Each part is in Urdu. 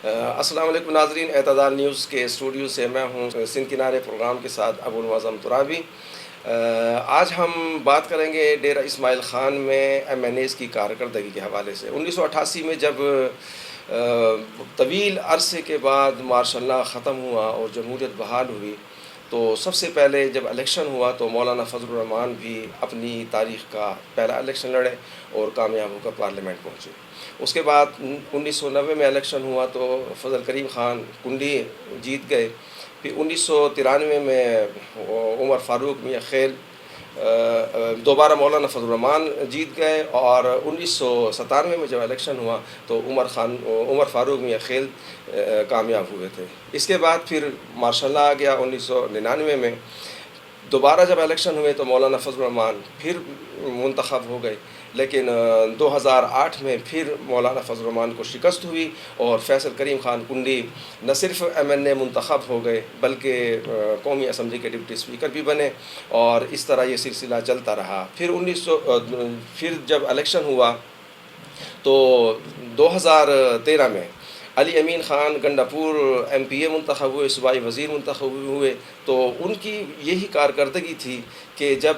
السلام علیکم ناظرین، اعتدال نیوز کے اسٹوڈیو سے میں ہوں سندھ کنارے پروگرام کے ساتھ ابو المعظم ترابی۔ آج ہم بات کریں گے ڈیرہ اسماعیل خان میں ایم این ایز کی کارکردگی کے حوالے سے۔ 1988 میں جب طویل عرصے کے بعد مارشاء اللہ ختم ہوا اور جمہوریت بحال ہوئی، تو سب سے پہلے جب الیکشن ہوا تو مولانا فضل الرحمان بھی اپنی تاریخ کا پہلا الیکشن لڑے اور کامیاب ہو کر پارلیمنٹ پہنچے۔ اس کے بعد 1990 میں الیکشن ہوا تو فضل کریم خان کنڈی جیت گئے۔ پھر 1993 میں عمر فاروق میاں خیل دوبارہ مولانا فضل الرحمان جیت گئے، اور 1997 میں جب الیکشن ہوا تو عمر فاروق میاں خیل کامیاب ہوئے تھے۔ اس کے بعد پھر مارشاء اللہ آ گیا۔ 1999 میں دوبارہ جب الیکشن ہوئے تو مولانا فضل الرحمان پھر منتخب ہو گئے، لیکن 2008 میں پھر مولانا فضل الرحمان کو شکست ہوئی اور فیصل کریم خان کنڈی نہ صرف ایم این اے منتخب ہو گئے بلکہ قومی اسمبلی کے ڈپٹی اسپیکر بھی بنے، اور اس طرح یہ سلسلہ چلتا رہا۔ پھر جب الیکشن ہوا تو 2013 میں علی امین خان گنڈا پور ایم پی اے منتخب ہوئے، صوبائی وزیر منتخب ہوئے۔ تو ان کی یہی کارکردگی تھی کہ جب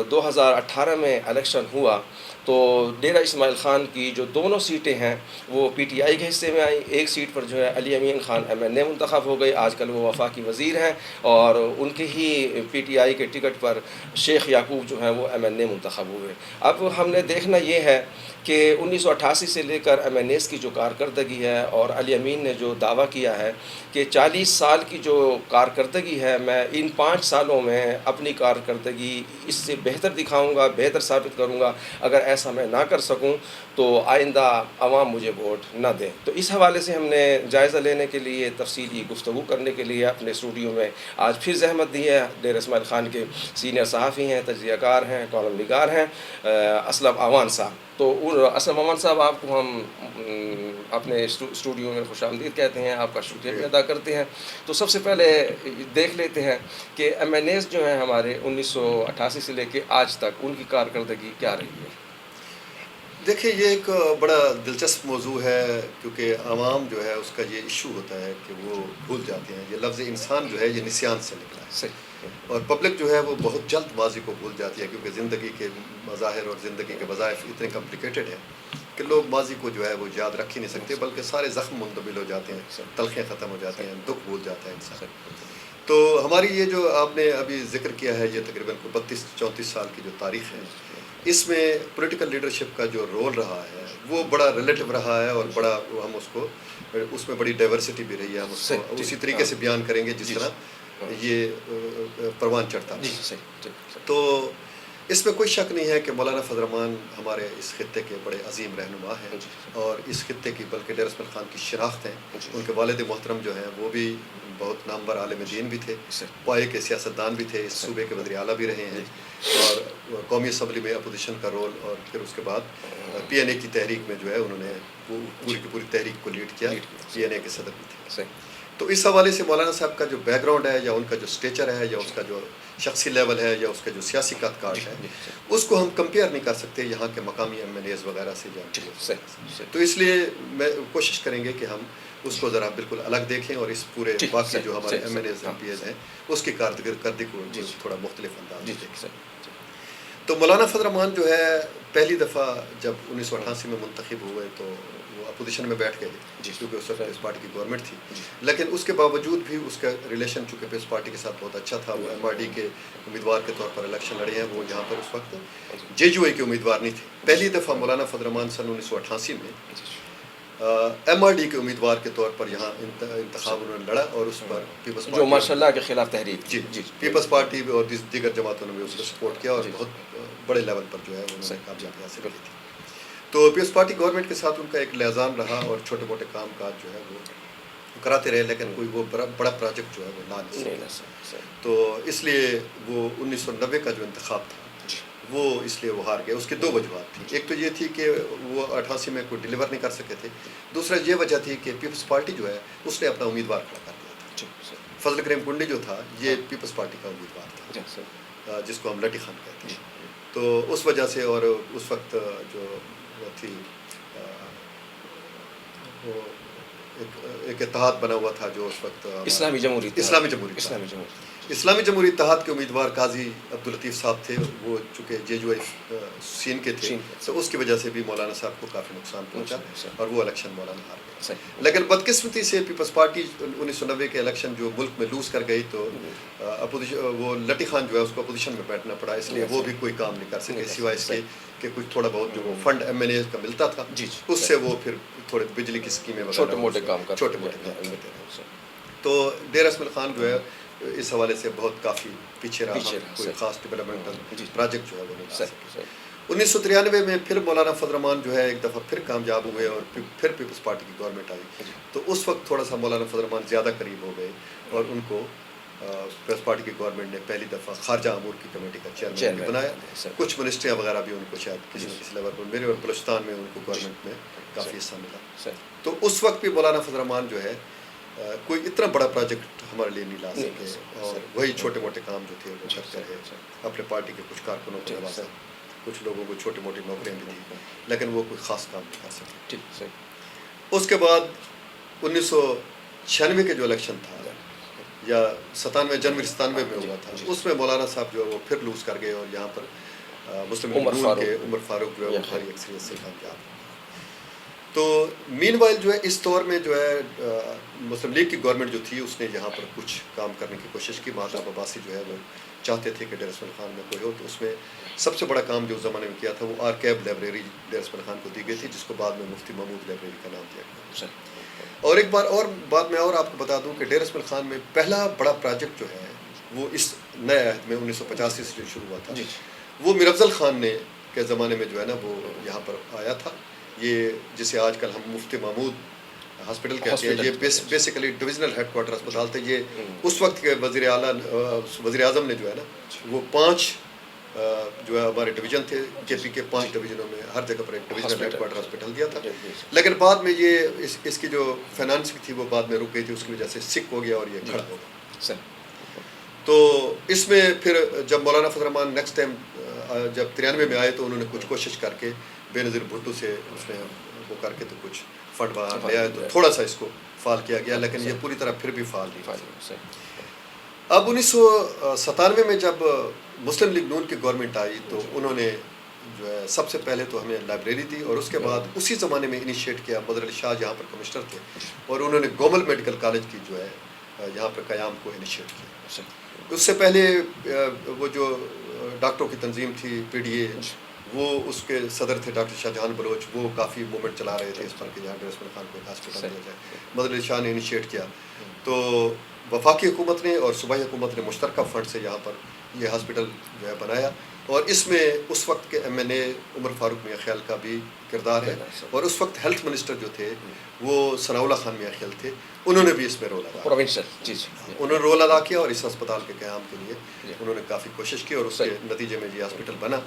2018 میں الیکشن ہوا تو ڈیرہ اسماعیل خان کی جو دونوں سیٹیں ہیں وہ پی ٹی آئی کے حصے میں آئیں۔ ایک سیٹ پر جو ہے علی امین خان ایم این اے منتخب ہو گئے، آج کل وہ وفاقی وزیر ہیں، اور ان کے ہی پی ٹی آئی کے ٹکٹ پر شیخ یعقوب جو ہیں وہ ایم این اے منتخب ہوئے۔ اب ہم نے دیکھنا یہ ہے کہ 1988 سے لے کر ایم این ایز کی جو کارکردگی ہے، اور علی امین نے جو دعویٰ کیا ہے کہ 40 سال کی جو کارکردگی ہے، میں ان 5 سالوں میں اپنی کارکردگی اس سے بہتر دکھاؤں گا، بہتر ثابت کروں گا، اگر ایسا میں نہ کر سکوں تو آئندہ عوام مجھے ووٹ نہ دیں۔ تو اس حوالے سے ہم نے جائزہ لینے کے لیے، تفصیلی گفتگو کرنے کے لیے اپنے اسٹوڈیو میں آج پھر زحمت دی ہے۔ ڈیرہ اسماعیل خان کے سینئر صحافی ہیں، تجزیہ کار ہیں، کالم نگار ہیں، اسلم امان صاحب۔ تو اسلم امان صاحب، آپ کو ہم اپنے اسٹوڈیو میں خوش آمدید کہتے ہیں، آپ کا شکریہ بھی ادا کرتے ہیں۔ تو سب سے پہلے دیکھ لیتے ہیں کہ ایم این ایز جو ہیں ہمارے 1988 سے لے کے آج تک ان کی کارکردگی کیا رہی ہے۔ دیکھیں، یہ ایک بڑا دلچسپ موضوع ہے، کیونکہ عوام جو ہے اس کا یہ ایشو ہوتا ہے کہ وہ بھول جاتے ہیں۔ یہ لفظ انسان جو ہے یہ نسیان سے نکلا ہے، اور پبلک جو ہے وہ بہت جلد ماضی کو بھول جاتی ہے، کیونکہ زندگی کے مظاہر اور زندگی کے وظائف اتنے کمپلیکیٹڈ ہیں کہ لوگ ماضی کو جو ہے وہ یاد رکھ ہی نہیں سکتے، بلکہ سارے زخم منتقل ہو جاتے ہیں، تلخیں ختم ہو جاتی ہیں، دکھ بھول جاتا ہے انسان۔ تو ہماری یہ جو آپ نے ابھی ذکر کیا ہے، یہ تقریباً 32-34 سال کی جو تاریخ ہے، اس میں پولیٹیکل لیڈرشپ کا جو رول رہا ہے وہ بڑا ریلیٹو رہا ہے، اور بڑا ہم اس میں بڑی ڈائیورسٹی بھی رہی ہے۔ ہم اس کو اسی طریقے سے بیان کریں گے جس طرح یہ پروان چڑھتا ہے۔ تو اس میں کوئی شک نہیں ہے کہ مولانا فضل الرحمان ہمارے اس خطے کے بڑے عظیم رہنما ہیں، اور اس خطے کی بلکہ ڈیرہ اسماعیل خان کی شناخت ہیں۔ ان کے والد محترم جو ہیں وہ بھی بہت نامور عالم دین بھی تھے، پائے کے سیاستدان بھی تھے، اس صوبے کے وزیر اعلیٰ بھی رہے ہیں، اور قومی اسمبلی میں اپوزیشن کا رول، اور پھر اس کے بعد پی این اے کی تحریک میں جو ہے انہوں نے پوری کی پوری تحریک کو لیڈ کیا، پی این اے کے صدر بھی تھے۔ تو اس حوالے سے مولانا صاحب کا جو بیک گراؤنڈ ہے، یا ان کا جو اسٹیچر ہے، یا اس کا جو شخصی لیول ہے، یا اس کا جو سیاسی قد کاٹ ہے، اس کو ہم کمپیئر نہیں کر سکتے یہاں کے مقامی ایم این ایز وغیرہ سے۔ تو اس لیے میں کوشش کریں گے کہ ہم اس کو ذرا بالکل الگ دیکھیں، اور اس پورے باقی جو ہمارے MNAs MPAs ہیں اس کی کارکردگی کو تھوڑا مختلف انداز میں دیکھیں۔ تو مولانا فضل الرحمان جو ہے پہلی دفعہ جب 1988 میں منتخب ہوئے تو وہ اپوزیشن میں بیٹھ گئے، کیونکہ اس وقت پیپلز پارٹی کی گورنمنٹ تھی، لیکن اس کے باوجود بھی اس کا ریلیشن چونکہ پیپلز پارٹی کے ساتھ بہت اچھا تھا۔ وہ ایم آر ڈی کے امیدوار کے طور پر الیکشن لڑے ہیں، وہ یہاں پر اس وقت جے یو اے کے امیدوار نہیں تھے۔ پہلی دفعہ مولانا فضل الرحمان سن 1988 میں ایم آر ڈی کے امیدوار کے طور پر یہاں انتخاب انہوں نے لڑا، اور اس پر پیپلز پارٹی، جو ماشاء اللہ کے خلاف تحریک، پیپلز پارٹی اور دیگر جماعتوں نے بھی اس کو سپورٹ کیا، اور بہت بڑے لیول پر جو ہے انہوں نے کامیابی حاصل کی تھی۔ تو پیپلز پارٹی گورنمنٹ کے ساتھ ان کا ایک لحاظان رہا، اور چھوٹے موٹے کام کاج جو ہے وہ کراتے رہے، لیکن کوئی وہ بڑا پروجیکٹ جو ہے وہ لا نہیں سکے۔ تو اس لیے وہ 1990 کا جو انتخاب تھا وہ اس لیے وہ ہار گئے۔ اس کی 2 وجوہات تھیں۔ ایک تو یہ تھی کہ وہ 88 میں کوئی ڈیلیور نہیں کر سکے تھے، دوسرا یہ وجہ تھی کہ پیپلز پارٹی جو ہے اس نے اپنا امیدوار کھڑا کر دیا تھا۔ فضل کریم کنڈی جو تھا یہ پیپلز پارٹی کا امیدوار تھا، جس کو ہم لٹی خان کہتے ہیں۔ تو اس وجہ سے، اور اس وقت جو تھی وہ ایک اتحاد بنا ہوا تھا جو اس وقت اسلامی جمہوری اسلامی جمہوری اتحاد کے امیدوار قاضی عبداللطیف صاحب تھے. وہ چونکہ JUI سین کے تھے تو اس کی وجہ سے بھی مولانا صاحب کو کافی نقصان پہنچا اور وہ الیکشن مولانا ہار گئے. لیکن بدقسمتی سے پیپلز پارٹی 1990 کے الیکشن جو ملک میں لوز کر گئی تو وہ لٹی خان جو ہے اس کو اپوزیشن میں بیٹھنا پڑا, اس لیے وہ بھی کوئی کام نہیں کر سکے سوائے اس کے کہ کچھ تھوڑا بہت جو فنڈ MNA کا ملتا تھا اس سے وہ پھر تھوڑے بجلی کی اسکیمیں چھوٹے موٹے کام کرتے تھے. تو ڈیرہ اسماعیل خان جو ہے اس حوالے سے بہت کافی پیچھے رہا, کوئی خاص ڈیولپمنٹل پروجیکٹ جو ہے وہ نہیں لا سکے. 1993 میں پھر مولانا فضل الرحمان جو ہے ایک دفعہ پھر کامیاب ہوئے اور پھر پیپلز پارٹی کی گورنمنٹ آئی. تو اس وقت تھوڑا سا مولانا فضل الرحمان زیادہ قریب ہو گئے اور ان کو پیپلز پارٹی کی گورنمنٹ نے پہلی دفعہ خارجہ امور کی کمیٹی کا چیئرمین بنایا. کچھ منسٹریاں وغیرہ بھی ان کو شاید کسی نہ کسی لیول پر میرے اور بلوچستان میں ان کو گورنمنٹ میں کافی حصہ ملا. تو اس وقت بھی مولانا فضل الرحمان جو ہے کوئی اتنا بڑا پروجیکٹ ہمارے لیے نہیں لا سکے اور وہی چھوٹے موٹے کام جو تھے وہ کرتے رہے. اپنے پارٹی کے کچھ کارکنوں کو نوازا, کچھ لوگوں کو چھوٹی موٹی نوکریاں بھی دی, لیکن وہ کوئی خاص کام نہیں کر سکے. اس کے بعد 1996 کے جو الیکشن تھا یا 97 جنوری میں ہوا تھا, اس میں مولانا صاحب جو ہے وہ پھر لوز کر گئے اور یہاں پر مسلم لیگ نون کے عمر فاروق جو ہے وہ بھاری اکثریت سے کامیاب. تو مین وائل جو ہے اس دور میں جو ہے مسلم لیگ کی گورنمنٹ جو تھی اس نے یہاں پر کچھ کام کرنے کی کوشش کی. مہتاب عباسی جو ہے وہ چاہتے تھے کہ ڈیرہ اسماعیل خان میں کوئی ہو, تو اس میں سب سے بڑا کام جو اس زمانے میں کیا تھا وہ آرکیو لائبریری ڈیرہ اسماعیل خان کو دی گئی تھی, جس کو بعد میں مفتی محمود لائبریری کا نام دیا گیا. اور ایک بار اور بعد میں اور آپ کو بتا دوں کہ ڈیرہ اسماعیل خان میں پہلا بڑا پروجیکٹ جو ہے وہ اس نئے عہد میں 1985 سے شروع ہوا تھا. وہ میر افضل خان نے کے زمانے میں جو ہے نا وہ یہاں پر آیا تھا. یہ جسے آج کل ہم مفتی محمود ہاسپٹل کہتے ہیں, یہ بیسیکلی ڈویژنل ہیڈ کوارٹر اسپتال تھے. یہ اس وقت کے وزیر اعظم نے جو ہے نا وہ 5 جو ہے ہمارے ڈویژن تھے KP کے 5 ڈویژنوں میں ہر جگہ پر ایک ڈویژنل ہیڈ کوارٹر ہاسپٹل دیا تھا. لیکن بعد میں یہ اس کی جو فائنانسنگ تھی وہ بعد میں رک گئی تھی, اس کی وجہ سے سک ہو گیا اور یہ کھڑا ہو گیا. تو اس میں پھر جب مولانا فضل الرحمان نیکسٹ ٹائم جب 93 میں آئے تو انہوں نے کچھ کوشش کر کے بے نظیر بھٹو سے اس میں وہ کر کے تو کچھ فنڈ باہر لے آئے, تو تھوڑا سا اس کو فعال کیا گیا, لیکن یہ پوری طرح پھر بھی فعال نہیں. اب 1997 میں جب مسلم لیگ نون کی گورنمنٹ آئی تو انہوں نے جو ہے سب سے پہلے تو ہمیں لائبریری دی, اور اس کے بعد اسی زمانے میں انیشیٹ کیا. مدر علی شاہ یہاں پر کمشنر تھے اور انہوں نے گومل میڈیکل کالج کی جو ہے یہاں پر قیام کو انیشیٹ کیا. اس سے پہلے وہ جو ڈاکٹروں کی تنظیم تھی PDA, وہ اس کے صدر تھے ڈاکٹر شاہجہان بلوچ, وہ کافی موومنٹ چلا رہے تھے اس پر کہ جہاں ڈیرہ اسماعیل خان کو ہاسپٹل دیا جائے. مدر علی شاہ نے انیشیٹ کیا, تو وفاقی حکومت نے اور صوبائی حکومت نے مشترکہ فنڈ سے یہاں پر یہ ہاسپٹل جو ہے بنایا, اور اس میں اس وقت کے MNA عمر فاروق میاں خیال کا بھی کردار ہے, اور اس وقت ہیلتھ منسٹر جو تھے وہ ثناء اللہ خان میاں خیال تھے, انہوں نے بھی اس میں رول ادا انہوں نے رول ادا کیا, اور اس ہسپتال کے قیام کے لیے انہوں نے کافی کوشش کی, اور اس کے نتیجے میں یہ ہاسپٹل بنا.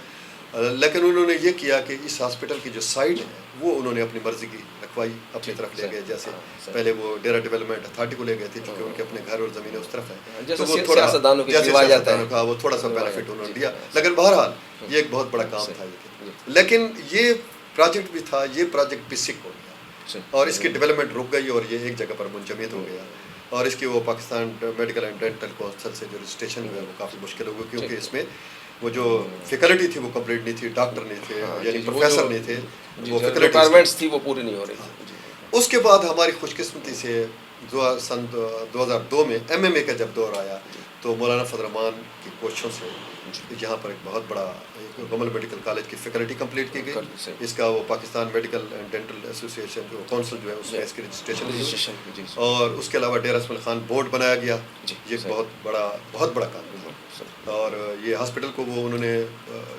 لیکن انہوں نے یہ کیا کہ اس ہاسپٹل کی جو سائٹ ہے وہ انہوں نے اپنی مرضی کی رکھوائی اپنی طرف لے گئے. جیسے پہلے وہ ڈیرہ ڈیولپمنٹ اتھارٹی کو لے گئے تھے, چونکہ ان کے اپنے گھر اور زمینیں اس طرف ہیں, تو وہ تھوڑا سیاستدانوں کا وہ تھوڑا سا بینیفٹ انہوں نے دیا. لیکن بہرحال یہ ایک بہت بڑا کام تھا. لیکن یہ پروجیکٹ بھی تھا, یہ پروجیکٹ بھی سک ہو گیا اور اس کی ڈیولپمنٹ رک گئی, اور یہ ایک جگہ پر منجمد ہو گیا, اور اس کی وہ Pakistan medical and dental council سے جو رجسٹریشن جو ہے وہ کافی مشکل ہو گئی, کیونکہ اس میں وہ جو فیکلٹی تھی وہ کمپلیٹ نہیں تھی, ڈاکٹر نہیں تھے, یعنی پروفیسر نہیں تھے, وہ ریکوائرمنٹس تھی وہ پوری نہیں ہو رہی تھی. اس کے بعد ہماری خوش قسمتی سے سن 2002 میں MMA کا جب دور آیا تو مولانا فضل الرحمان کی کوششوں سے یہاں پر ایک بہت بڑا گومل میڈیکل کالج کی فیکلٹی کمپلیٹ کی گئی. اس کا وہ Pakistan medical and dental association جو کونسل جو ہے اس میں اس کی رجسٹریشن, اور اس کے علاوہ ڈیرہ اسماعیل خان بورڈ بنایا گیا. یہ ایک بہت بڑا کام ہے. اور یہ ہاسپٹل کو وہ انہوں نے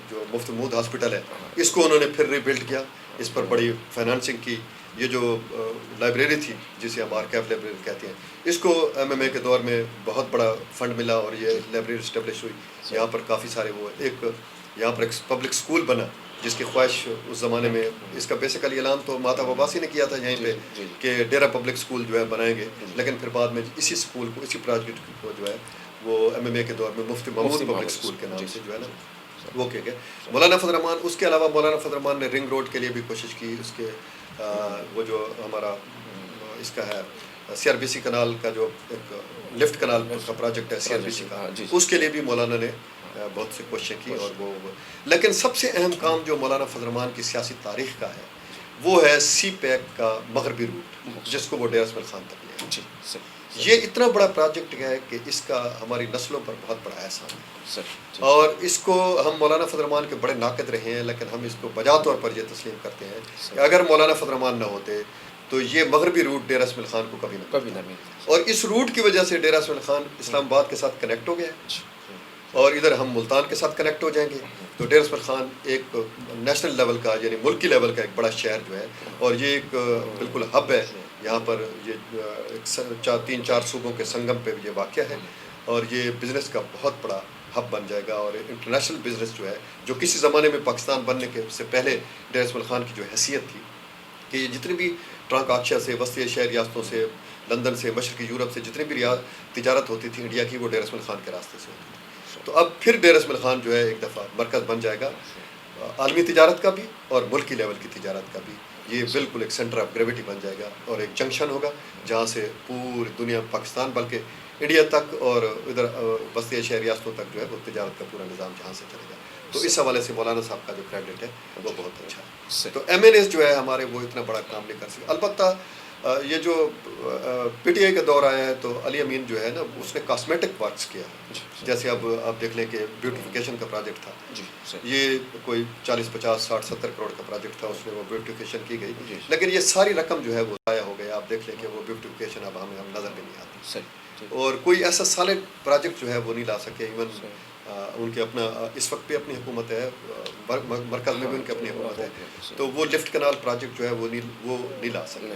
جو مفت محمود ہاسپٹل ہے اس کو انہوں نے پھر ریبلڈ کیا, اس پر بڑی فائنانسنگ کی. یہ جو لائبریری تھی جسے ہم آرکیو لائبریری کہتے ہیں, اس کو MMA کے دور میں بہت بڑا فنڈ ملا اور یہ لائبریری اسٹیبلش ہوئی. یہاں پر کافی سارے وہ یہاں پر ایک پبلک اسکول بنا جس کی خواہش اس زمانے میں, اس کا بیسیکلی اعلان تو مہتاب عباسی نے کیا تھا یہیں پہ کہ ڈیرہ پبلک اسکول جو ہے بنائیں گے, لیکن پھر بعد میں اسی اسکول کو اسی پروجیکٹ کو جو ہے وہ MMA کے دور میں مفتی محمود پبلک اسکول کے نام سے جو ہے نا وہ کیا گیا. مولانا فضل الرحمان, اس کے علاوہ مولانا فضل الرحمان نے رنگ روڈ کے لیے بھی کوشش کی. اس کے وہ جو ہمارا اس کا ہے C R B C canal کا جو ایک لفٹ کنال کا پروجیکٹ ہے سی آر بی سی کا، اس کے لیے بھی مولانا نے بہت سی کوششیں کی. اور وہ لیکن سب سے اہم کام جو مولانا فضل الرحمان کی سیاسی تاریخ کا ہے وہ ہے سی پیک کا مغربی روٹ، جس کو وہ ڈیرہ اسماعیل خان تک لے آئے. یہ اتنا بڑا پروجیکٹ ہے کہ اس کا ہماری نسلوں پر بہت بڑا احسان ہے، اور اس کو ہم مولانا فضل الرحمان کے بڑے ناقد رہے ہیں، لیکن ہم اس کو بجا طور پر یہ تسلیم کرتے ہیں کہ اگر مولانا فضل الرحمان نہ ہوتے تو یہ مغربی روٹ ڈیرہ اسماعیل خان کو کبھی نہ ملتا. اور اس روٹ کی وجہ سے ڈیرہ اسماعیل خان اسلام آباد کے ساتھ کنیکٹ ہو گیا، اور ادھر ہم ملتان کے ساتھ کنیکٹ ہو جائیں گے. تو ڈیرہ اسماعیل خان ایک نیشنل لیول کا یعنی ملکی لیول کا ایک بڑا شہر جو ہے، اور یہ ایک بالکل ہب ہے. یہاں پر یہ 3-4 صوبوں کے سنگم پہ یہ واقع ہے، اور یہ بزنس کا بہت بڑا ہب بن جائے گا. اور انٹرنیشنل بزنس جو ہے، جو کسی زمانے میں پاکستان بننے کے سے پہلے ڈیرہ اسماعیل خان کی جو حیثیت تھی کہ یہ جتنی بھی ٹرانکاکشیا سے، وسطی ایشیائی ریاستوں سے، لندن سے، مشرقی یورپ سے جتنی بھی تجارت ہوتی تھی انڈیا کی، وہ ڈیرہ اسماعیل خان کے راستے سے ہوتی تھی. تو اب پھر ڈیرہ اسماعیل خان جو ہے ایک دفعہ مرکز بن جائے گا عالمی تجارت کا بھی اور ملکی لیول کی تجارت کا بھی. یہ بالکل ایک سینٹر آف گریویٹی بن جائے گا، اور ایک جنکشن ہوگا جہاں سے پوری دنیا، پاکستان بلکہ انڈیا تک اور ادھر وسطی ایشیائی ریاستوں تک جو ہے وہ تجارت کا پورا نظام جہاں سے چلے گا. تو اس حوالے سے مولانا صاحب کا جو کریڈٹ ہے وہ بہت اچھا ہے. تو ایم این ایس جو ہے ہمارے وہ اتنا بڑا کام نہیں کر سکے. البتہ یہ جو پی ٹی آئی کا دور آیا ہے تو علی امین جو ہے نا اس نے کاسمیٹک ورکس کیا، جیسے اب آپ دیکھ لیں کہ بیوٹیفیکیشن کا پروجیکٹ تھا، یہ کوئی 40-50-60-70 کروڑ کا پروجیکٹ تھا، اس میں وہ بیوٹیفیکیشن کی گئی، لیکن یہ ساری رقم جو ہے وہ ضائع ہو گئی. آپ دیکھ لیں کہ وہ بیوٹیفیکیشن اب ہمیں نظر بھی نہیں آتی، اور کوئی ایسا سالڈ پروجیکٹ جو ہے وہ نہیں لا سکے. ایون ان کے اپنا اس وقت بھی اپنی حکومت ہے، مرکز میں بھی ان کی اپنی حکومت ہے، تو وہ لفٹ کنال پروجیکٹ جو ہے وہ نہیں لا سکے.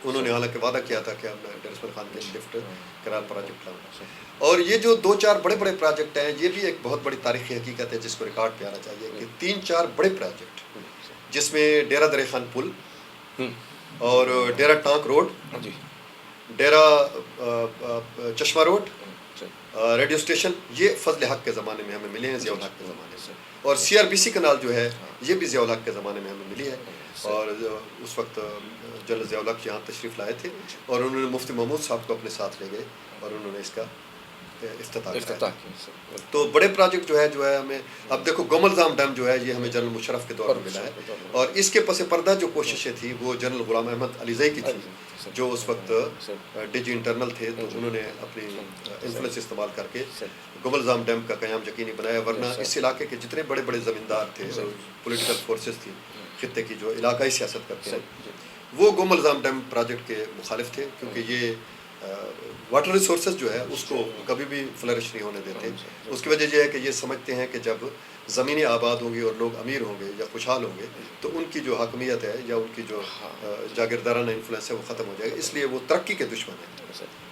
انہوں نے حالانکہ وعدہ کیا تھا کہ میں ڈیرہ اسماعیل خان کے لفٹ کنال پروجیکٹ لاؤں گا. اور یہ جو 2-4 بڑے بڑے پروجیکٹ ہیں یہ بھی ایک بہت بڑی تاریخی حقیقت ہے جس کو ریکارڈ پہ آنا چاہیے کہ 3-4 بڑے پروجیکٹ جس میں ڈیرہ درے خان پل اور ڈیرہ ٹانک روڈ، ڈیرہ چشمہ روڈ، ریڈیو اسٹیشن، یہ فضل حق کے زمانے میں ہمیں ملے ہیں، ضیاء الحق کے زمانے سے. اور C R B C canal جو ہے یہ بھی ضیاء الحق کے زمانے میں ہمیں ملی ہے. اور اس وقت جنرل ضیاء الحق یہاں تشریف لائے تھے اور انہوں نے مفتی محمود صاحب کو اپنے ساتھ لے گئے اور انہوں نے اس کا افتتاح کیا. تو بڑے پروجیکٹ جو ہے ہمیں اب دیکھو گوملزام ڈیم جو ہے یہ ہمیں جنرل مشرف کے دور میں ملا ہے، اور اس کے پس پردہ جو کوششیں تھی وہ جنرل غلام احمد علیزئی کی تھی جو اس وقت ڈی جی انٹرنل تھے. تو انہوں نے اپنی انفلوئنس استعمال کر کے گوملزام ڈیم کا قیام یقینی بنایا، ورنہ اس علاقے کے جتنے بڑے بڑے زمیندار تھے، پولیٹیکل فورسز تھی خطے کی جو علاقائی سیاست کرتے ہیں، وہ گوملزام ڈیم پروجیکٹ کے مخالف تھے، کیونکہ یہ واٹر ریسورسز جو ہے اس کو کبھی بھی فلرش نہیں ہونے دیتے. اس کی وجہ یہ ہے کہ یہ سمجھتے ہیں کہ جب زمینیں آباد ہوں گی اور لوگ امیر ہوں گے یا خوشحال ہوں گے تو ان کی جو حاکمیت ہے یا ان کی جو جاگیردارانہ انفلوئنس ہے وہ ختم ہو جائے گا. اس لیے وہ ترقی کے دشمن ہیں.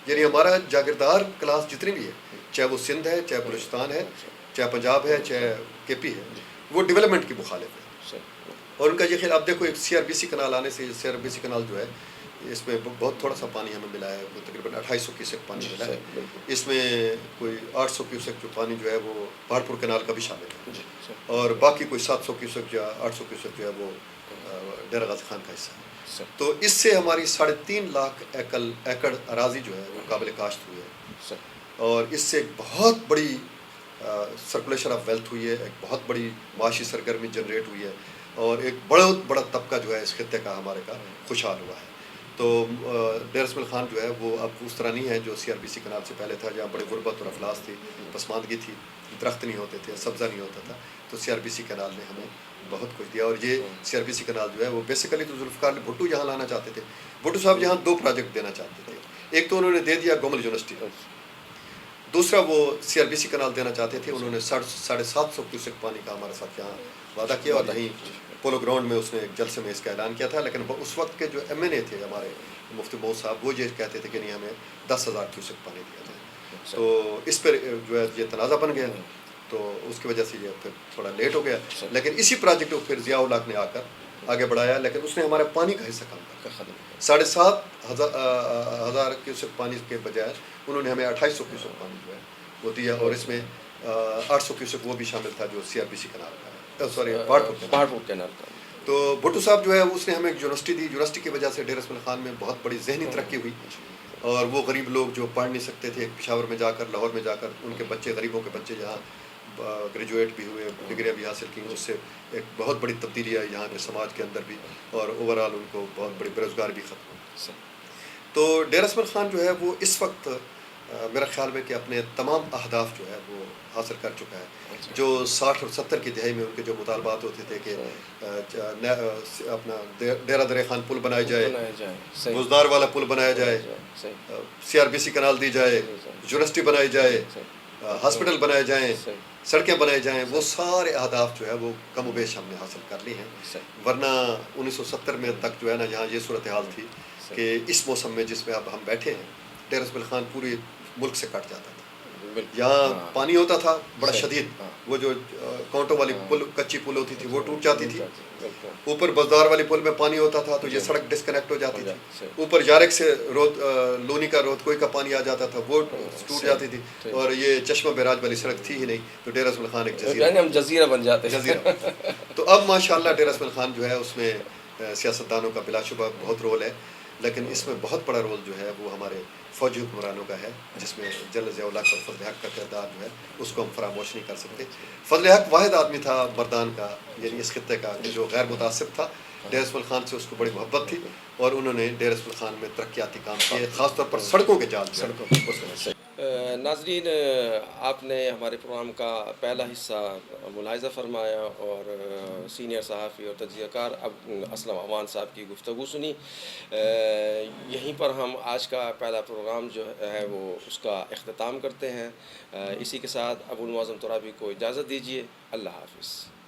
یعنی ہمارا جاگیردار کلاس جتنی بھی ہے، چاہے وہ سندھ ہے، چاہے بلوچستان ہے، چاہے پنجاب ہے، چاہے کے پی ہے، وہ ڈیولپمنٹ کی مخالف ہے. اور ان کا یہ خیال، آپ دیکھو ایک C R B C canal آنے سے، C R B C canal جو ہے اس میں بہت تھوڑا سا پانی ہمیں ملا ہے، تقریباً 2800 کیوسک پانی ملا ہے. اس میں کوئی 800 کیوسک جو پانی جو ہے وہ پہاڑپور کینال کا بھی شامل ہے، اور باقی کوئی 700 کیوسک یا 800 کیوسک جو ہے وہ ڈیرہ غازی خان کا حصہ ہے. تو اس سے ہماری 3.5 لاکھ ایکڑ اراضی جو ہے وہ قابل کاشت ہوئی ہے، اور اس سے ایک بہت بڑی سرکولیشن آف ویلتھ ہوئی ہے، ایک بہت بڑی معاشی سرگرمی جنریٹ ہوئی ہے، اور ایک بہت بڑا طبقہ جو ہے اس خطے کا ہمارے کا خوشحال ہوا ہے. تو ڈیرہ اسماعیل خان جو ہے وہ اب اس طرح نہیں ہے جو C R B C canal سے پہلے تھا، جہاں بڑی غربت اور افلاس تھی، پسماندگی تھی، درخت نہیں ہوتے تھے، سبزہ نہیں ہوتا تھا. تو C R B C canal نے ہمیں بہت کچھ دیا. اور یہ C R B C canal جو ہے وہ بیسیکلی تو ذوالفقار بھٹو یہاں لانا چاہتے تھے. بھٹو صاحب یہاں 2 پروجیکٹ دینا چاہتے تھے. ایک تو انہوں نے دے دیا گومل یونیورسٹی، دوسرا وہ C R B C canal دینا چاہتے تھے. انہوں نے 750 کیوسک پانی کا ہمارے ساتھ یہاں وعدہ کیا، اور یہیں پولو گراؤنڈ میں اس نے ایک جلسے میں اس کا اعلان کیا تھا. لیکن اس وقت کے جو ایم این اے تھے ہمارے مفتی محمود صاحب، وہ یہ کہتے تھے کہ نہیں، ہمیں 10,000 کیوسک پانی دیا جائے. تو اس پر جو ہے یہ تنازع بن گیا، تو اس کی وجہ سے یہ پھر تھوڑا لیٹ ہو گیا. لیکن اسی پروجیکٹ کو پھر ضیاء الحق نے آ کر آگے بڑھایا، لیکن اس نے ہمارے پانی کا حصہ کم کر 7,500 کیوسک پانی کے بجائے انہوں نے ہمیں 2800 کیوسک پانی جو ہے وہ دیا. اور اس میں 800 کیوسک وہ بھی شامل تھا جو C R B C canal کا ہے، سوری پہاڑپور کینال کا. تو بھٹو صاحب جو ہے اس نے ہمیں ایک یونیورسٹی دی. یونیورسٹی کی وجہ سے ڈیرہ اسماعیل خان میں بہت بڑی ذہنی ترقی ہوئی, اور وہ غریب لوگ جو پڑھ نہیں سکتے تھے پشاور میں جا کر, لاہور میں جا کر, ان کے بچے, غریبوں کے بچے یہاں گریجویٹ بھی ہوئے, ڈگریاں بھی حاصل کیں. اس سے ایک بہت بڑی تبدیلی آئی یہاں کے سماج کے اندر بھی, اور اوور آل ان کو بہت بڑی بےروزگار بھی ختم ہوئی. تو ڈیرہ اسماعیل خان جو ہے وہ اس وقت میرا خیال میں کہ اپنے تمام اہداف جو ہے وہ حاصل کر چکا ہے. جو 60 اور 70 کی دہائی میں ان کے جو مطالبات ہوتے تھے کہ اپنا ڈیرہ دریا خان پل بنایا جائے, بزدار والا پل بنایا جائے, CRBC کنال دی جائے, یونیورسٹی بنائی جائے, ہاسپٹل بنائے جائیں, سڑکیں بنائے جائیں, وہ سارے اہداف جو ہے وہ کم و بیش ہم نے حاصل کر لی ہیں. ورنہ 1970 میں تک جو ہے نا یہاں یہ صورتحال تھی کہ اس موسم میں جس میں اب ہم بیٹھے ہیں, ڈیرہ اسماعیل خان پوری ملک سے کٹ جاتا تھا. یہاں پانی ہوتا تھا بڑا شدید, وہ جو کانٹوں والی پل, کچی پل ہوتی تھی وہ ٹوٹ جاتی تھی. اوپر بزدار والی پل میں پانی ہوتا تھا تو یہ سڑک ڈسکنیکٹ ہو جاتی تھی. اوپر یارک سے لونی کا رودکوئی کا پانی آ جاتا تھا, وہ ٹوٹ جاتی تھی. اور یہ چشمہ بیراج والی سڑک تھی ہی نہیں, تو ڈیرہ اسماعیل خان ایک جزیرہ بن جاتے جزیرہ. تو اب ماشاءاللہ ڈیرہ اسماعیل خان جو ہے اس میں سیاستدانوں کا بلا شبہ بہت رول ہے, لیکن اس میں بہت بڑا رول جو ہے وہ ہمارے فوجی حکمرانوں کا ہے, جس میں جنرل ضیاء الحق اور فضل حق کا کردار جو ہے اس کو ہم فراموش نہیں کر سکتے. فضل حق واحد آدمی تھا مردان کا, یعنی اس خطے کا, جو غیر متعصب تھا. ڈیرہ اسماعیل خان سے اس کو بڑی محبت تھی, اور انہوں نے ڈیرہ اسماعیل خان میں ترقیاتی کام کیے, خاص طور پر سڑکوں کے جال. ناظرین, آپ نے ہمارے پروگرام کا پہلا حصہ ملاحظہ فرمایا اور سینئر صحافی اور تجزیہ کار اسلم امان صاحب کی گفتگو سنی. یہیں پر ہم آج کا پہلا پروگرام جو ہے وہ اس کا اختتام کرتے ہیں. اسی کے ساتھ ابو المعظم ترابی کو اجازت دیجیے. اللہ حافظ.